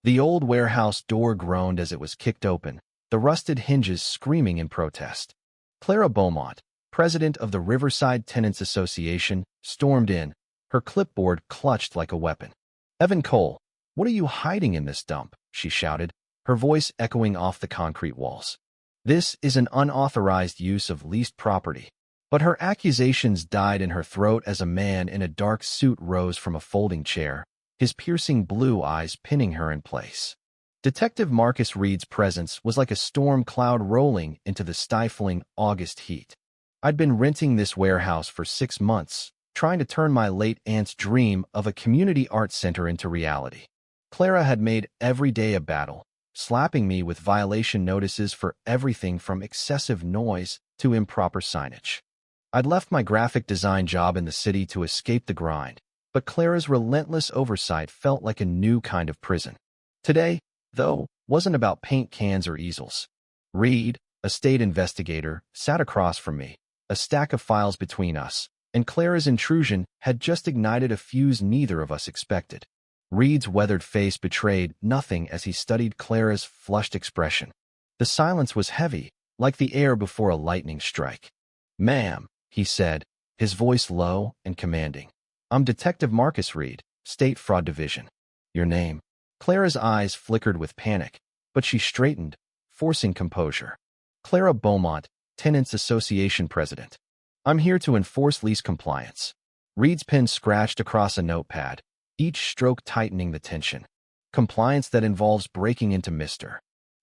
The old warehouse door groaned as it was kicked open, the rusted hinges screaming in protest. Clara Beaumont, president of the Riverside Tenants Association, stormed in, her clipboard clutched like a weapon. "Evan Cole, what are you hiding in this dump?" she shouted, her voice echoing off the concrete walls. "This is an unauthorized use of leased property." But her accusations died in her throat as a man in a dark suit rose from a folding chair, his piercing blue eyes pinning her in place. Detective Marcus Reed's presence was like a storm cloud rolling into the stifling August heat. I'd been renting this warehouse for 6 months, trying to turn my late aunt's dream of a community art center into reality. Clara had made every day a battle, slapping me with violation notices for everything from excessive noise to improper signage. I'd left my graphic design job in the city to escape the grind, but Clara's relentless oversight felt like a new kind of prison. Today, though, wasn't about paint cans or easels. Reed, a state investigator, sat across from me, a stack of files between us, and Clara's intrusion had just ignited a fuse neither of us expected. Reed's weathered face betrayed nothing as he studied Clara's flushed expression. The silence was heavy, like the air before a lightning strike. "Ma'am," he said, his voice low and commanding. "I'm Detective Marcus Reed, State Fraud Division." "Your name?" Clara's eyes flickered with panic, but she straightened, forcing composure. "Clara Beaumont, Tenants Association President. I'm here to enforce lease compliance." Reed's pen scratched across a notepad, each stroke tightening the tension. "Compliance that involves breaking into Mr.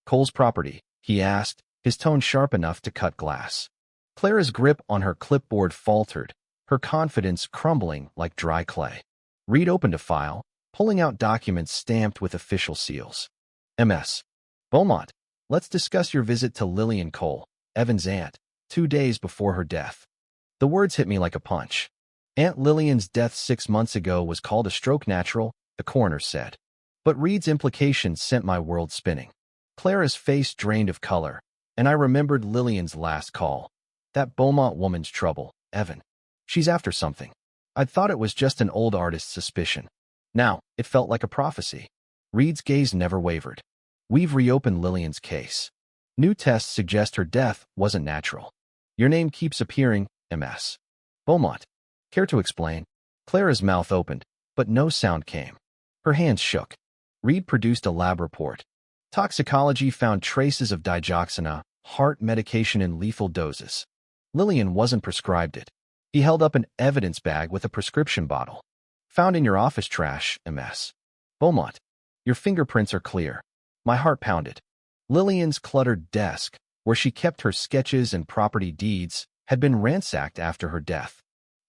Cole's property?" he asked, his tone sharp enough to cut glass. Clara's grip on her clipboard faltered, her confidence crumbling like dry clay. Reed opened a file, pulling out documents stamped with official seals. "Ms. Beaumont, let's discuss your visit to Lillian Cole, Evan's aunt, 2 days before her death." The words hit me like a punch. Aunt Lillian's death 6 months ago was called a stroke natural, the coroner said. But Reed's implications sent my world spinning. Clara's face drained of color, and I remembered Lillian's last call. "That Beaumont woman's trouble, Evan. She's after something." I'd thought it was just an old artist's suspicion. Now, it felt like a prophecy. Reed's gaze never wavered. "We've reopened Lillian's case. New tests suggest her death wasn't natural. Your name keeps appearing, Ms. Beaumont. Care to explain?" Clara's mouth opened, but no sound came. Her hands shook. Reed produced a lab report. Toxicology found traces of digoxina, heart medication in lethal doses. Lillian wasn't prescribed it. He held up an evidence bag with a prescription bottle. "Found in your office trash, Ms. Beaumont. Your fingerprints are clear." My heart pounded. Lillian's cluttered desk, where she kept her sketches and property deeds, had been ransacked after her death.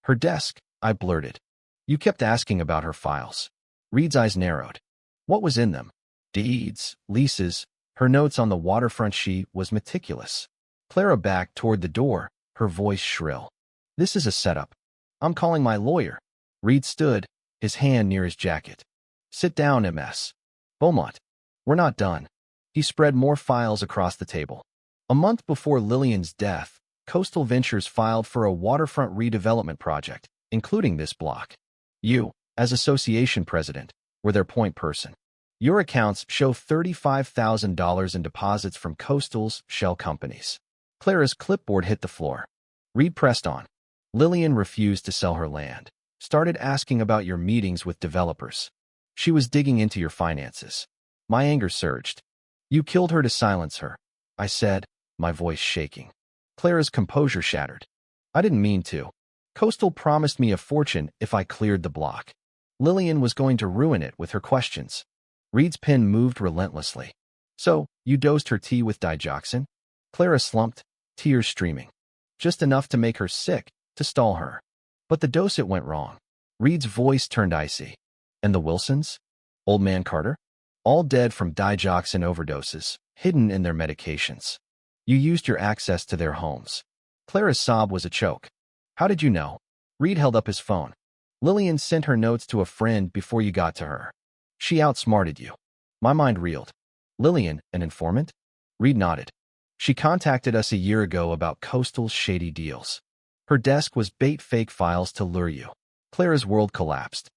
"Her desk," I blurted. "You kept asking about her files." Reed's eyes narrowed. "What was in them?" "Deeds, leases." Her notes on the waterfront sheet was meticulous. Clara backed toward the door, her voice shrill. "This is a setup. I'm calling my lawyer." Reed stood, his hand near his jacket. "Sit down, Ms. Beaumont. We're not done." He spread more files across the table. A month before Lillian's death, Coastal Ventures filed for a waterfront redevelopment project, including this block. You, as association president, were their point person. Your accounts show $35,000 in deposits from Coastal's shell companies. Clara's clipboard hit the floor. Reed pressed on. "Lillian refused to sell her land. Started asking about your meetings with developers. She was digging into your finances." My anger surged. "You killed her to silence her," I said, my voice shaking. Clara's composure shattered. "I didn't mean to. Coastal promised me a fortune if I cleared the block. Lillian was going to ruin it with her questions." Reed's pen moved relentlessly. "So, you dosed her tea with digoxin?" Clara slumped, tears streaming. "Just enough to make her sick, to stall her. But the dose it went wrong." Reed's voice turned icy. "And the Wilsons? Old man Carter? All dead from digoxin overdoses, hidden in their medications. You used your access to their homes." Clara's sob was a choke. "How did you know?" Reed held up his phone. "Lillian sent her notes to a friend before you got to her. She outsmarted you." My mind reeled. "Lillian, an informant?" Reed nodded. "She contacted us a year ago about Coastal's shady deals. Her desk was bait fake files to lure you." Clara's world collapsed.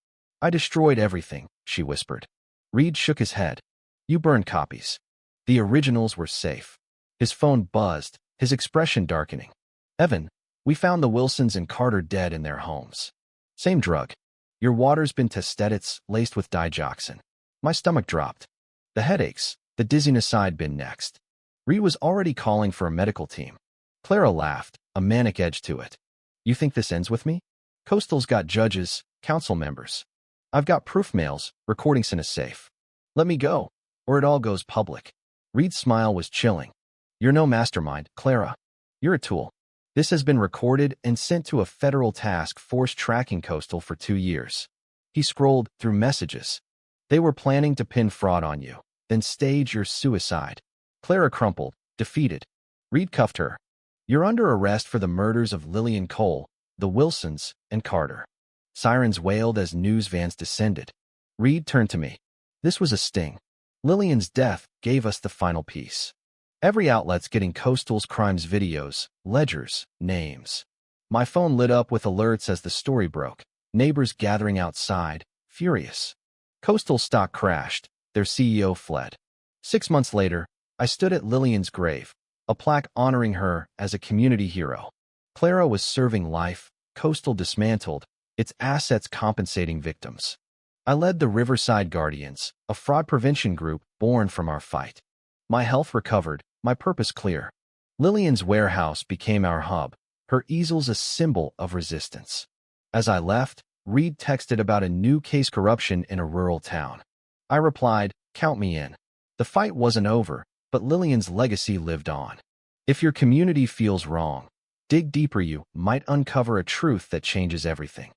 "I destroyed everything," she whispered. Reed shook his head. You burned copies. The originals were safe. His phone buzzed, his expression darkening. Evan, we found the Wilsons and Carter dead in their homes. Same drug. Your water's been tested, laced with digoxin. My stomach dropped. The headaches, the dizziness, I'd been next. Reed was already calling for a medical team. Clara laughed, a manic edge to it. You think this ends with me? Coastal's got judges, council members. I've got proof mails, recordings in a safe. Let me go, or it all goes public. Reed's smile was chilling. You're no mastermind, Clara. You're a tool. This has been recorded and sent to a federal task force tracking Coastal for 2 years. He scrolled through messages. They were planning to pin fraud on you, then stage your suicide. Clara crumpled, defeated. Reed cuffed her. You're under arrest for the murders of Lillian Cole, the Wilsons, and Carter. Sirens wailed as news vans descended. Reed turned to me. This was a sting. Lillian's death gave us the final piece. Every outlet's getting Coastal's crimes videos, ledgers, names. My phone lit up with alerts as the story broke. Neighbors gathering outside, furious. Coastal stock crashed. Their CEO fled. 6 months later, I stood at Lillian's grave, a plaque honoring her as a community hero. Clara was serving life, Coastal dismantled, its assets compensating victims. I led the Riverside Guardians, a fraud prevention group born from our fight. My health recovered, my purpose clear. Lillian's warehouse became our hub, her easels a symbol of resistance. As I left, Reed texted about a new case corruption in a rural town. I replied, count me in. The fight wasn't over, but Lillian's legacy lived on. If your community feels wrong, dig deeper, you might uncover a truth that changes everything.